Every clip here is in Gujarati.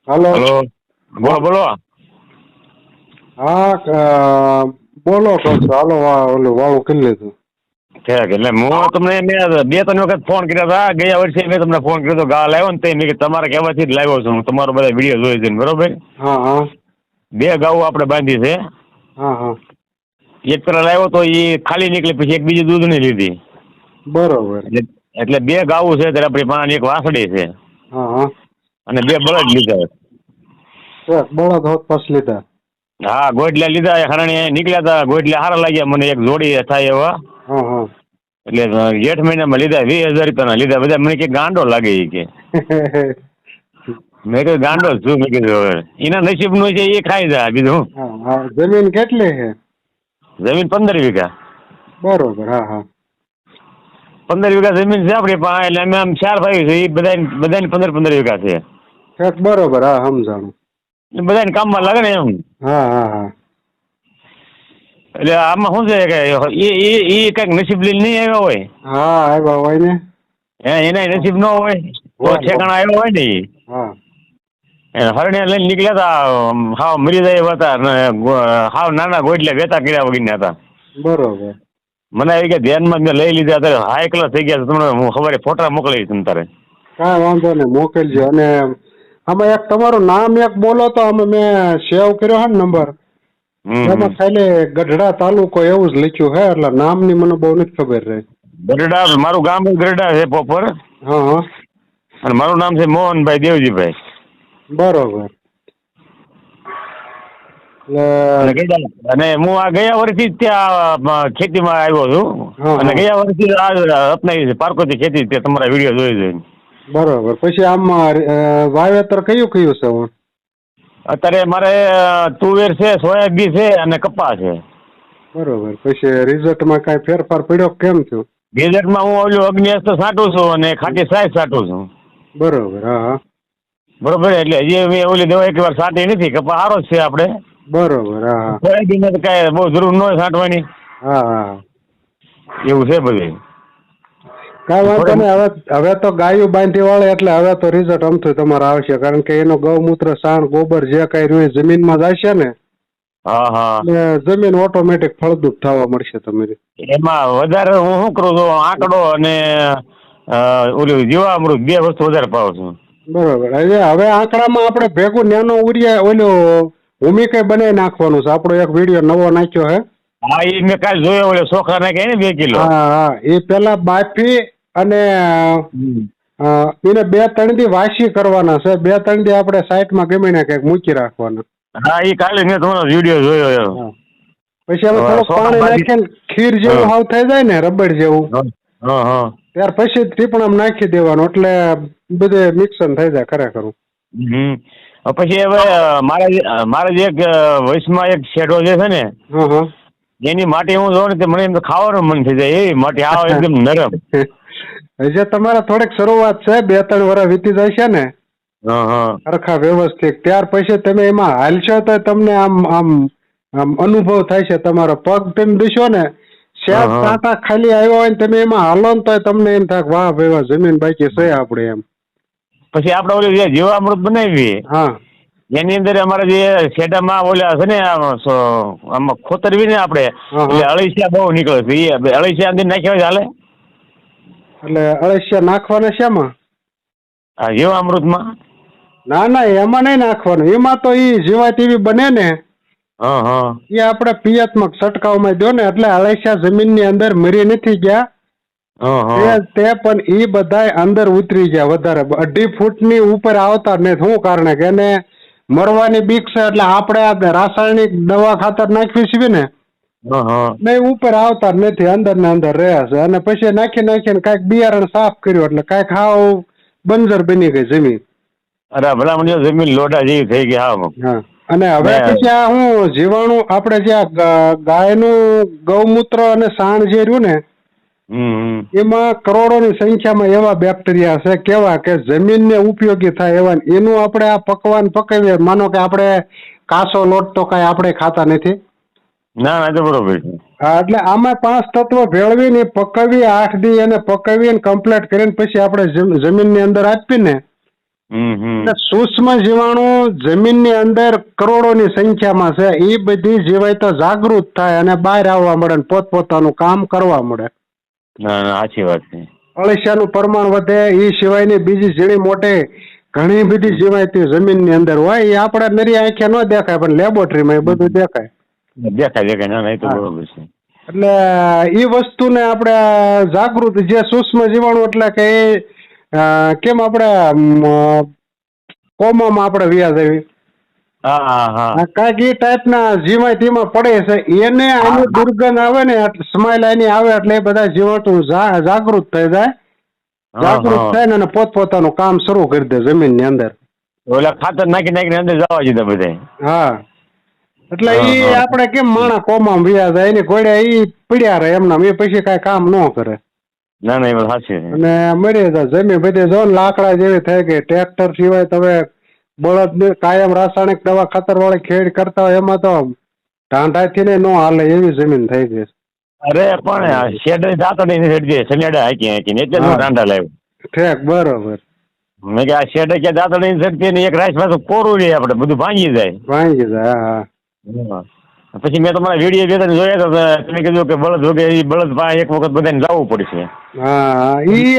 હાલો. હલો. બોલો બોલો. હા, બોલો કહો છો. હાલો, ઓલું વાળું કરી લીધું. ઠીક. એટલે હું તમને મેં 2-3 વખત ફોન કર્યા હતા. ગયા વર્ષે મેં તમને ફોન કર્યો હતો. ગા લાવ્યો ને તે મેં કીધું તમારા કહેવાથી જ લાવ્યો છું. તમારો બધા વિડીયો જોઈ છે બરોબર. હા હા 2 ગાઉ આપણે બાંધી છે. હા હા એક પેલા લાવ્યો તો એ ખાલી નીકળી, પછી એક બીજી દૂધ નહીં લીધી. બરોબર. એટલે 2 ગાઉ છે ત્યારે આપણી પાસે એક વાસળી છે હા હા અને 2 બળદ લીધા. બળદ હોત પાછ લીધા. હા, ગોટલા લીધા. હરણી નીકળ્યા હતા. ગોટલા સારા લાગ્યા મને, એક જોડી થાય એવા. હા હા એટલે જેઠ મહિનામાં લીધા. 20,000 રૂપિયાના લીધા. બધા મને કે ગાંડો લાગે એ કે. મેં કીધું ગાંડો જ છું. મેં કીધું હવે એના નસીબનું છે એ ખાઈ જાય. બીજું હા હા જમીન કેટલી છે? જમીન 15 વીઘા. બરોબર. હા હા 15 વીઘા જમીન છે આપણી પાસે. એટલે અમે આમ 4 ભાઈ છે. એ બધાને 15 વીઘા છે. ઠેક બરોબર. હા સમજાણું. બધાને કામમાં લાગે ને એમ. હા હા હા એટલે આમાં શું છે કે એ કંઈક નસીબ લઈને નહીં આવ્યો હોય. હા આવ્યા હોય ને. એના નસીબ ન હોય તો હોય ઠેકાણા આવ્યો હોય ને. હા હરણિયા લઈને નીકળ્યા હતા. હાવ મરી જાય હતા ને. હાવ નાના ગોટલે વેતા કર્યા વગરના હતા. બરોબર. મને આવી ગયા ધ્યાનમાં મેં લઈ લીધા. અત્યારે હાઈ ક્લાસ થઈ ગયા. તમને હું ખબર ફોટા મોકલીશ તમે તારે. કાંઈ વાંધો નહીં, મોકલજો. અને આમાં એક તમારું નામ એક બોલો તો અમે મેં સેવ કર્યો હે ને નંબર. હમ. એમાં ખાલી ગઢડા તાલુકો એવું જ લખ્યું હે, એટલે નામની મને બહુ નથી ખબર રહે. ગરડા, મારું ગામ ગરડા છે પ્રોપર. હા હા અને મારું નામ છે મોહનભાઈ દેવજીભાઈ. બરોબર. અને હું આ ગયા વર્ષથી જ ત્યાં ખેતીમાં આવ્યો છું. હા અને હા ગયા વર્ષથી આ અપનાવી છે પારકોતી ખેતી. તે તમારા વિડીયો જોઈ જોઈને. બરોબર. પછી આમાં વાવેતર કયું કયું છે? હું અત્યારે મારે તુવેર છે, સોયાબીન છે અને કપા છે. બરોબર. પછી રિઝલ્ટમાં કાંઈ ફેરફાર પડ્યો કેમ થયું? રિઝલ્ટમાં હું ઓલું અગ્નિઅસ્ત્ર છાંટું છું અને ખાટી સાઈઝ છાંટું છું. બરોબર. હા હા બરોબર. એટલે હજી મેં ઓલી દવા એક વાર છાંટી નથી. કપા સારો જ છે આપણે. બરોબર. હા હા સોયાબીન તો કાંઈ બહુ જરૂર ન હોય છાંટવાની. હા હા એવું છે બધું. કાંઈ વાંધો નહીં. હવે તો ગાયું બાંધી વાળે એટલે હવે તો રિઝલ્ટ અમથું તમારે આવશે. કારણ કે એનો ગૌમૂત્ર, સાણ, ગોબર જે કાંઈ રહ્યું એ જમીનમાં જશે ને. હા હા જમીન ઓટોમેટિક ફળદ્રુપ થવા મળશે તમારી. એમાં વધારે હું શું કરું છું, આંકડો અને ઓલું જીવામૃત 2 વસ્તુ વધારે પાવું છું. બરોબર. હવે આંકડામાં આપણે ભેગું નેનો ઉરિયા ઓલું ભૂમિકય બનાવી નાખવાનું છે. આપણો એક વિડીયો નવો નાખ્યો હે. હા, એ મેં કાલે જોયો. ઓલો ચોખા નાખ્યા ને 2 કિલો. હા હા એ પેલા બાફી અને એને 2-3 દી વાસી કરવાના છે. 2-3 દી આપણે સાઈડમાં ગમીને કંઈક મૂકી રાખવાના. હા, એ કાલે મેં તમારો વિડીયો જોયો. હા પછી હવે થોડુંક ચોખા પાણી બાજી. નાખીને ખીર જેવું હા હાવ થઈ જાય ને, રબડ જેવું. હા હા ત્યાર પછી ટીપણામાં નાખી દેવાનું. એટલે બધે મિક્સન થઈ જાય ખરેખર. પછી હવે મારે જે એક વયસમાં એક શેઢો જે છે ને, હા હા એની માટી હું જોઉં ને મને એમ તો ખાવાનું મન થઈ જાય. એવી માટી આવ એકદમ નરમ. હજી તમારે થોડીક શરૂઆત છે. 2-3 વર્ષ વીતી જાય છે ને હા હા સરખા વ્યવસ્થિત. ત્યાર પછી તમે એમાં હાલશો તો તમને આમ આમ આમ અનુભવ થાય છે. તમારો પગ તેમ દિશો ને હા શાક હા કાંટા ખાલી આવ્યો હોય ને તમે એમાં હાલો ને તો તમને એમ થાય વાહ ભાઈ જમીન બાકી છે આપણે એમ. પછી આપણે ઓલું જે જીવામૃત બનાવીએ હા એની અંદર અમારે જે શેઢામાં ઓલા છે ને આમાં ખોતરવી ને આપણે, હા હા એટલે અળસિયા બહુ નીકળે છે. એ અળસિયા અંદર નાખ્યા હોય ચાલે? એટલે અળસિયા નાખવાના શેમાં? હા, જીવામૃતમાં. ના ના એમાં નહીં નાખવાનું. એમાં તો ઈ જીવાત એવી બને ને હા હા એ આપણે પિયતમાં છંટકાવમાં દો ને એટલે અળસિયા જમીનની અંદર મરી નથી ગયા. હા હા તે પણ ઈ બધાય અંદર ઉતરી ગયા. વધારે 2.5 ફૂટની ઉપર આવતા જ નથી. શું કારણે કે એને મરવાની બીક છે. એટલે આપણે આ રાસાયણિક દવા ખાતર નાખવી છીએ ને હા હા નહીં, ઉપર આવતા જ નથી. અંદર ને અંદર રહ્યા છે. અને પછી નાખીને કાંઈક બિયારણ સાફ કર્યું એટલે કાંઈક હાવ બંજર બની ગઈ જમીન. અરે ભલા મને જમીન લોઢા જેવી થઈ ગઈ. હા અને હવે ને પછી આ હું જીવાણુ આપણે જે ગાયનું ગૌમૂત્ર અને સાણ જે રહ્યું ને એમાં કરોડોની સંખ્યામાં એવા બેક્ટેરિયા છે કેવા કે જમીનને ઉપયોગી થાય એવા. એનું આપણે આ પકવાન પકાવીએ. માનો કે આપણે કાસો લોટ તો કાંઈ આપણે ખાતા નથી. ના ના, તો બરોબર છે. હા એટલે આમાં 5 તત્વો ભેળવીને પકાવી 8 દી અને પકાવીને કમ્પ્લીટ કરીને પછી આપણે જમીનની અંદર આપીને એટલે સૂક્ષ્મ જીવાણુ જમીનની અંદર કરોડોની સંખ્યામાં છે. એ બધી જીવાય તો જાગૃત થાય અને બહાર આવવા મળે ને પોતપોતાનું કામ કરવા મળે. ના ના સાચી વાત છે. અળસિયાનું પ્રમાણ વધે. એ સિવાયની બીજી ઝીણી મોટી ઘણી બધી જીવાય જમીનની અંદર હોય. એ આપણે નરી આંખે ન દેખાય પણ લેબોરેટરીમાં એ બધું દેખાય. દેખાય ના ના, એ તો બરોબર છે. એટલે એ વસ્તુને આપણે જાગૃત જે સૂક્ષ્મ જીવાણુ એટલે કે કેમ આપણે કોમામાં આપણે વ્યાજ આવી કાંઈક એ ટાઈપના જીવાય તેમાં પડે છે. એને આની દુર્ગંધ આવે ને સ્માઈલ આની આવે એટલે એ બધા જીવાણુ જાગૃત થઈ જાય. જાગૃત થાય ને પોતપોતાનું કામ શરૂ કરી દે જમીનની અંદર. ઓલા ખાતર નાખીને અંદર જવા દીધા બધા. હા, એટલે એ આપણે કેમ માણા કોમામાં વ્યાજ જાય એની ઘોડે એ પીડ્યા રહે એમના. એ પછી કાંઈ કામ ન કરે. ના ના, એ વાત સાચી. અને મરી જાય જમીન બધી જો ને લાકડા જેવી થઈ ગઈ. ટ્રેક્ટર સિવાય તમે બળદ કાયમ રાસાયણિક દવા ખાતર વાળી ખેડ કરતા હોય એમાં તો ઢાંઢાથી ને ન હાલે એવી જમીન થઈ ગઈ. અરે પણ શેડ દાંતડી નથી સનેડા હાકી એટલે ઢાંઢા લાવ્યો. ઠેક બરોબર. મેં કે આ શેડ કે દાંતડી શક્તિ ને એક રાઈસ પાછું કોરું રહે આપણે બધું ભાંગી જાય. હા. પછી મેં તમારા વિડીયો બે ત્રણ જોયા તો તમે કીધું કે બળદ વગે એ બળદ પાસે એક વખત બધાને જવું પડશે. હા, ઈ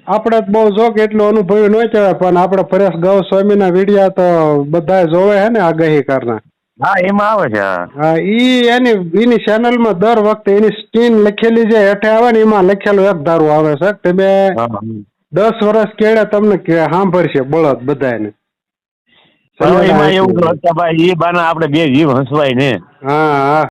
આપણે બહુ જો કે એટલું અનુભવી ન કહેવાય પણ આપણે પરેશ ગૌસ્વામીના વિડીયો તો બધા જોવે હે ને આગાહી કરના. હા, એમાં આવે છે. હા, એની ચેનલમાં દર વખતે એની સ્કીન લખેલી જે હેઠે આવે ને એમાં લખેલું એક ધારું આવે છે. તમે 10 વર્ષ કેળે તમને સાંભળશે બળદ બધાને. એમાં એવું એ બાના આપણે બે જીવ હસવાય ને. હા.